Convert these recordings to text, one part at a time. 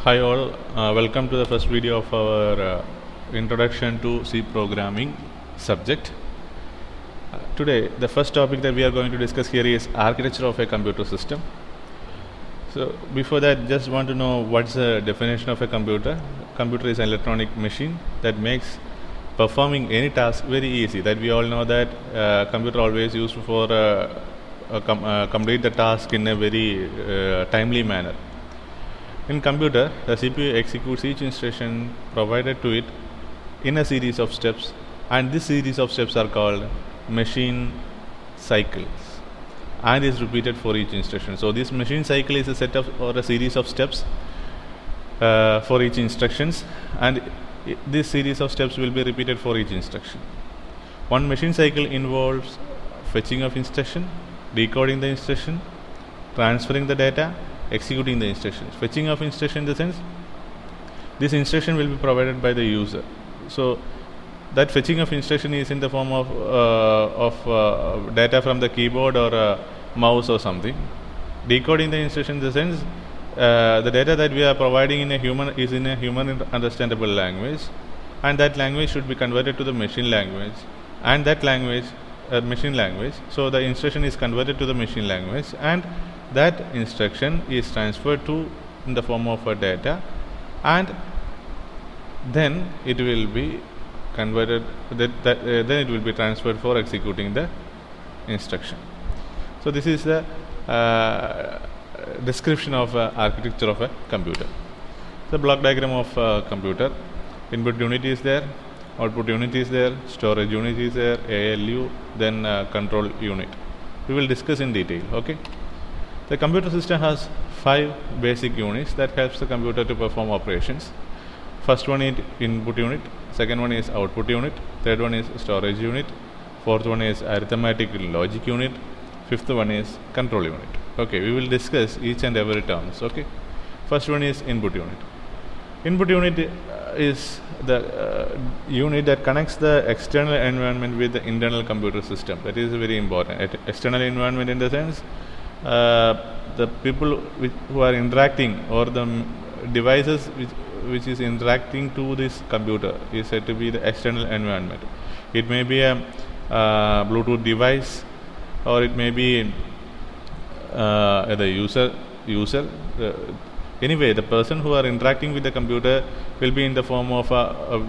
Hi all, welcome to the first video of our introduction to C programming subject. Today the first topic that we are going to discuss here is architecture of a computer system. So before that, just want to know what's the definition of a computer. Computer is an electronic machine that makes performing any task very easy. That we all know that computer always used for complete the task in a very timely manner. In computer, the CPU executes each instruction provided to it in a series of steps, and this series of steps are called machine cycles and is repeated for each instruction. So this machine cycle is a set of or a series of steps for each instructions, and this series of steps will be repeated for each instruction. One machine cycle involves fetching of instruction, decoding the instruction, transferring the data, executing the instructions. Fetching of instruction in the sense this instruction will be provided by the user. So that fetching of instruction is in the form of data from the keyboard or a mouse or something. Decoding the instruction in the sense the data that we are providing in a human understandable language, and that language should be converted to the machine language, and that language machine language. So the instruction is converted to the machine language, and that instruction is transferred to in the form of a data, and then it will be converted then it will be transferred for executing the instruction. So this is the description of architecture of a computer. The block diagram of a computer: input unit is there, output unit is there, storage unit is there, ALU, then control unit. We will discuss in detail. Okay. The computer system has 5 basic units that helps the computer to perform operations. First one is input unit, second one is output unit, third one is storage unit, fourth one is arithmetic logic unit, fifth one is control unit. Okay, we will discuss each and every terms. Okay. First one is input unit. Input unit is the unit that connects the external environment with the internal computer system. That is very important. External environment in the sense the people who are interacting, or the devices which is interacting to this computer is said to be the external environment. It may be a Bluetooth device, or it may be the user. Anyway, the person who are interacting with the computer will be in the form of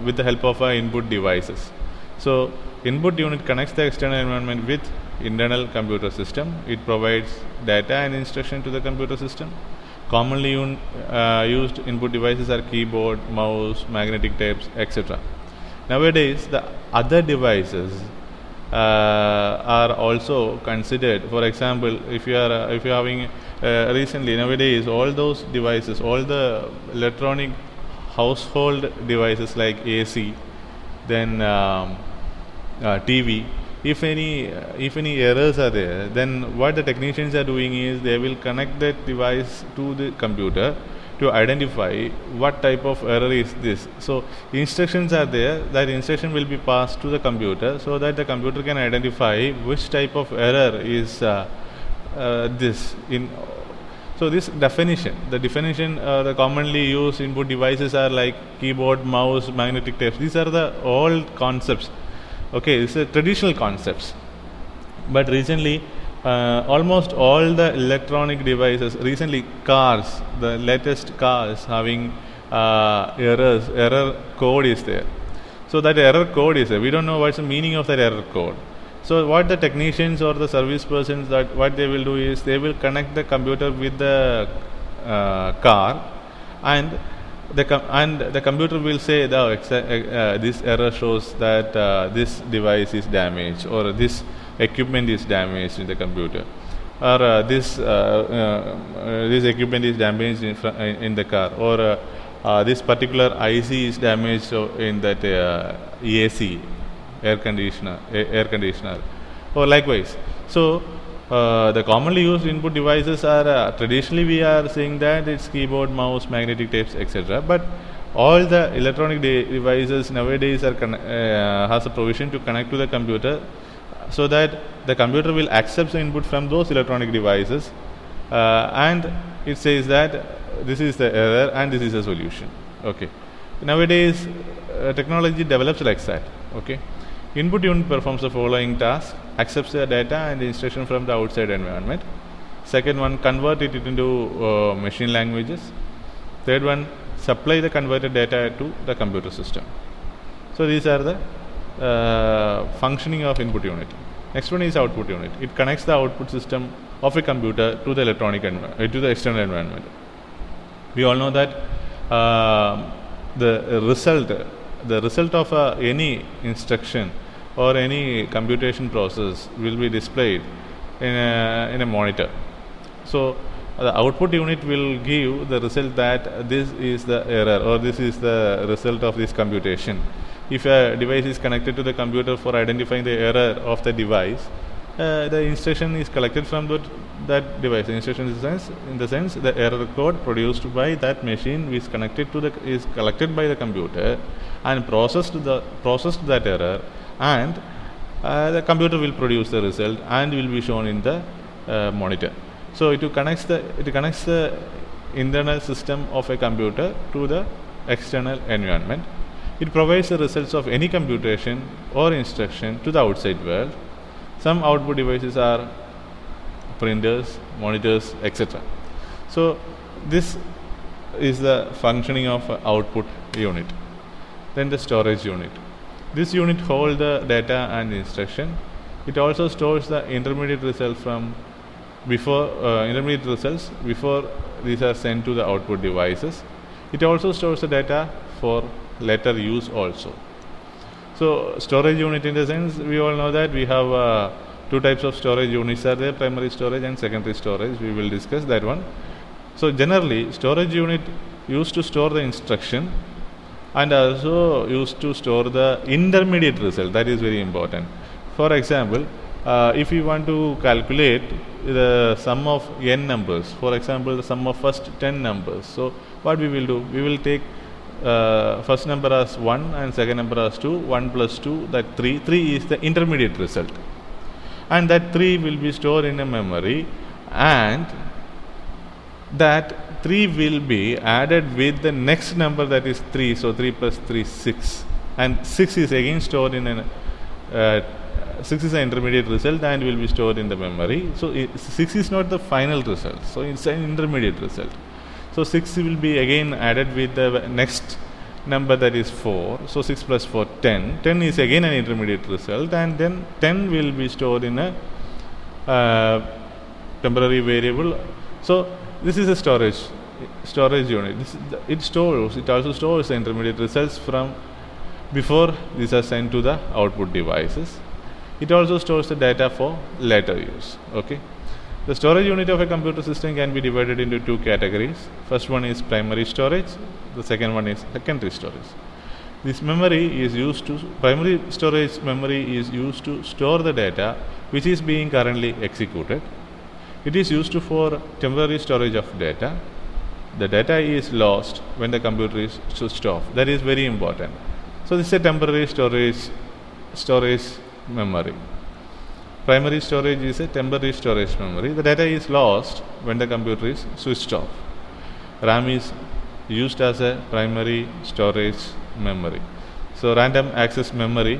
with the help of input devices. So input unit connects the external environment with internal computer system. It provides data and instruction to the computer system. Commonly used input devices are keyboard, mouse, magnetic tapes, etc. Nowadays, the other devices are also considered. For example, if you are having recently, nowadays, all those devices, all the electronic household devices like AC, then TV, if any errors are there, then what the technicians are doing is they will connect that device to the computer to identify what type of error is this. So instructions are there, that instruction will be passed to the computer so that the computer can identify which type of error is this. So this definition, the commonly used input devices are like keyboard, mouse, magnetic tapes. These are the old concepts. Okay, these are traditional concepts. But recently, almost all the electronic devices, recently cars, the latest cars having error code is there. So that error code is there. We don't know what's the meaning of that error code. So what the technicians or the service persons, that what they will do is they will connect the computer with the car, and the computer will say this error shows that this device is damaged, or this equipment is damaged in the computer, or this equipment is damaged in the car, or this particular IC is damaged in that AC, air conditioner, or likewise. So the commonly used input devices are traditionally we are saying that it's keyboard, mouse, magnetic tapes, etc. But all the electronic devices nowadays has a provision to connect to the computer, so that the computer will accept the input from those electronic devices, and it says that this is the error and this is the solution. Okay. Nowadays, technology develops like that. Okay. Input unit performs the following task: accepts the data and the instruction from the outside environment. Second one, convert it into machine languages. Third one, supply the converted data to the computer system. So these are the functioning of input unit. Next one is output unit. It connects the output system of a computer to the to the external environment. We all know that the result of any instruction or any computation process will be displayed in a monitor. So the output unit will give the result that this is the error or this is the result of this computation. If a device is connected to the computer for identifying the error of the device, the instruction is collected from that device. The instruction is in the sense the error code produced by that machine is collected by the computer and processed that error, and the computer will produce the result and will be shown in the monitor. So it connects the internal system of a computer to the external environment. It provides the results of any computation or instruction to the outside world. Some output devices are printers, monitors, etc. So this is the functioning of output unit. Then the storage unit. This unit holds the data and the instruction. It also stores the intermediate results before these are sent to the output devices. It also stores the data for later use also. So storage unit, in the sense, we all know that we have two types of storage units are there: primary storage and secondary storage. We will discuss that one. So generally, storage unit used to store the instruction and also used to store the intermediate result. That is very important. For example, if you want to calculate the sum of n numbers, for example, the sum of first 10 numbers. So what we will do? We will take first number as 1 and second number as 2. 1 plus 2, that 3. 3 is the intermediate result. And that 3 will be stored in a memory, and that 3 will be added with the next number, that is 3. So 3 plus 3 is 6. And 6 is again stored in 6 is an intermediate result and will be stored in the memory. So 6 is not the final result. So it's an intermediate result. So 6 will be again added with the next number, that is 4. So 6 plus 4, 10. 10 is again an intermediate result, and then 10 will be stored in a temporary variable. So this is a storage unit. It also stores the intermediate results from before these are sent to the output devices. It also stores the data for later use. Okay. The storage unit of a computer system can be divided into two categories. First one is primary storage. The second one is secondary storage. This primary storage memory is used to store the data which is being currently executed. It is used for temporary storage of data. The data is lost when the computer is switched off. That is very important. So this is a temporary storage memory. Primary storage is a temporary storage memory. The data is lost when the computer is switched off. RAM is used as a primary storage memory. So random access memory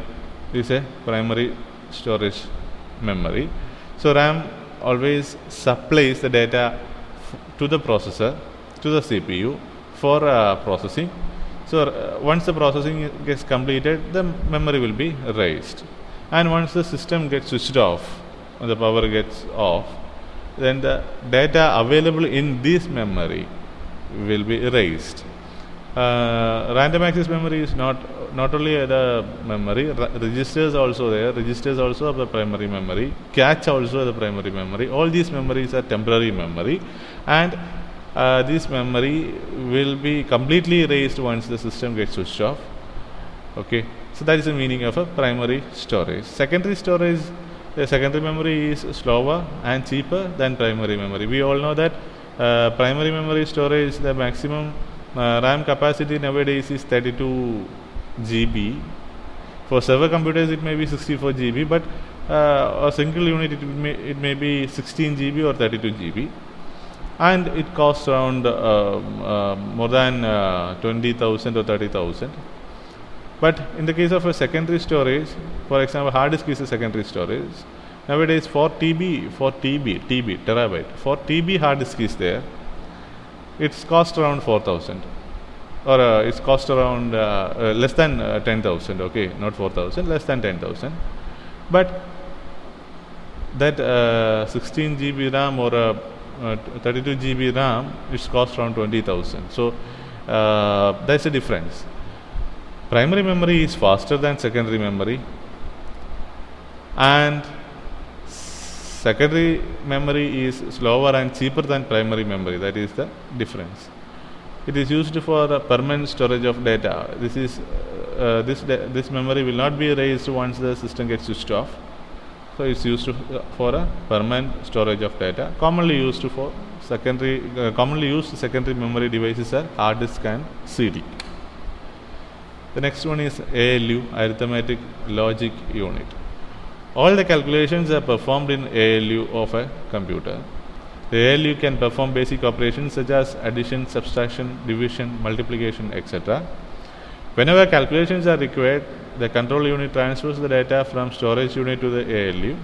is a primary storage memory. So RAM always supplies the data to the processor, to the CPU for processing. So once the processing gets completed, the memory will be raised. And once the system gets switched off, the power gets off, then the data available in this memory will be erased. Random access memory is not only the memory, registers also there, registers also of the primary memory, cache also the primary memory. All these memories are temporary memory, and this memory will be completely erased once the system gets switched off. Okay. So that is the meaning of a primary storage. Secondary storage, the secondary memory is slower and cheaper than primary memory. We all know that primary memory storage, the maximum RAM capacity nowadays is 32 GB. For server computers it may be 64 GB, but a single unit it may be 16 GB or 32 GB. and it costs around more than 20,000 or 30,000. But in the case of a secondary storage, for example, hard disk is a secondary storage. Nowadays, for TB, terabyte, for TB hard disk is there, it's cost around 4,000, or it's cost around less than 10,000. Okay, not 4,000, less than 10,000. But that 16 GB RAM or 32 GB RAM, it's cost around 20,000. So that's the difference. Primary memory is faster than secondary memory, and secondary memory is slower and cheaper than primary memory. That is the difference. It is used for permanent storage of data. This memory will not be erased once the system gets switched off. So it's used for a permanent storage of data. Commonly used secondary memory devices are hard disk and CD. The next one is ALU, Arithmetic Logic Unit. All the calculations are performed in ALU of a computer. The ALU can perform basic operations such as addition, subtraction, division, multiplication, etc. Whenever calculations are required, the control unit transfers the data from storage unit to the ALU.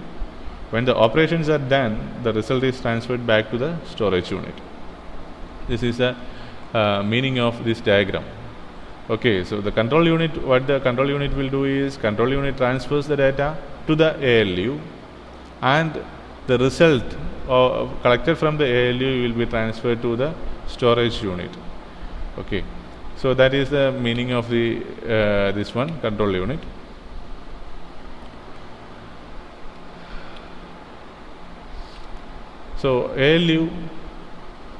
When the operations are done, the result is transferred back to the storage unit. This is the meaning of this diagram. Okay, so what the control unit will do is, control unit transfers the data to the ALU, and the result collected from the ALU will be transferred to the storage unit. Okay, so that is the meaning of the this one, control unit. So ALU,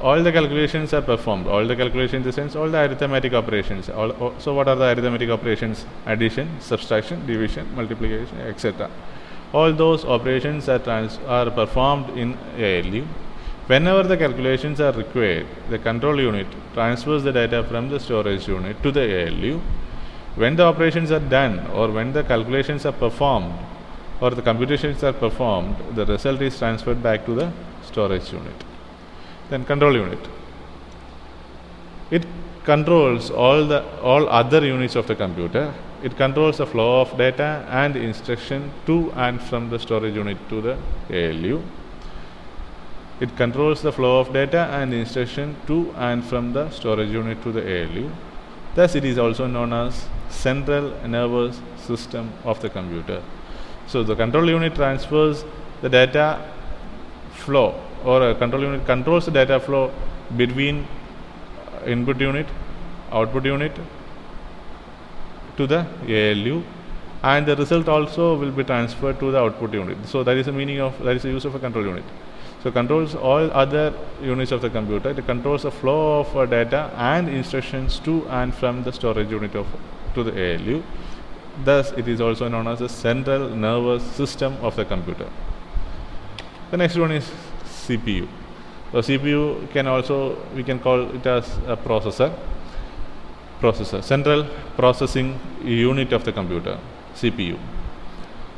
all the calculations are performed. All the calculations in the sense, all the arithmetic operations. So what are the arithmetic operations? Addition, subtraction, division, multiplication, etc. All those operations are performed in ALU. Whenever the calculations are required, the control unit transfers the data from the storage unit to the ALU. When the operations are done, or when the calculations are performed, or the computations are performed, the result is transferred back to the storage unit. Then control unit. It controls all other units of the computer. It controls the flow of data and instruction to and from the storage unit to the ALU. It controls the flow of data and instruction to and from the storage unit to the ALU. Thus, it is also known as central nervous system of the computer. So, the control unit transfers the data flow, or a control unit controls the data flow between input unit, output unit to the ALU, and the result also will be transferred to the output unit. So that is the use of a control unit. So controls all other units of the computer. It controls the flow of data and instructions to and from the storage unit to the ALU. Thus, it is also known as the central nervous system of the computer. The next one is CPU. So CPU we can call it as a processor, central processing unit of the computer, CPU.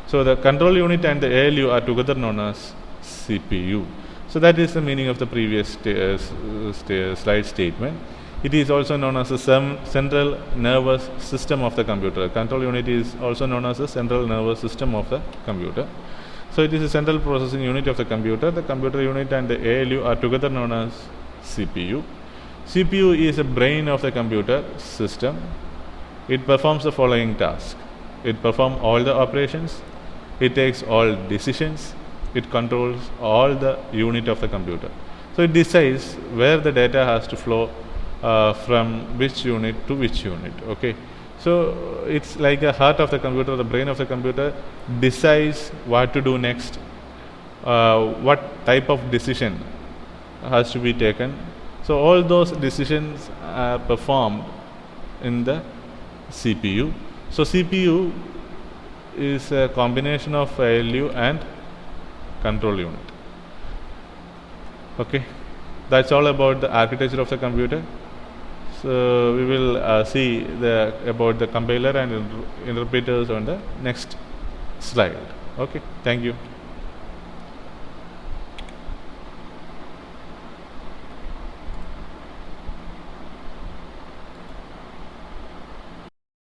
So the control unit and the ALU are together known as CPU. So that is the meaning of the previous slide statement. It is also known as the central nervous system of the computer. Control unit is also known as the central nervous system of the computer. So it is a central processing unit of the computer. The computer unit and the ALU are together known as CPU. CPU is the brain of the computer system. It performs the following tasks. It performs all the operations. It takes all decisions. It controls all the unit of the computer. So it decides where the data has to flow from which unit to which unit. Okay. So it's like the heart of the computer, the brain of the computer decides what to do next, what type of decision has to be taken. So all those decisions are performed in the CPU. So CPU is a combination of ALU and control unit. Okay, that's all about the architecture of the computer. So we will see about the compiler and interpreters on the next slide. Okay, thank you.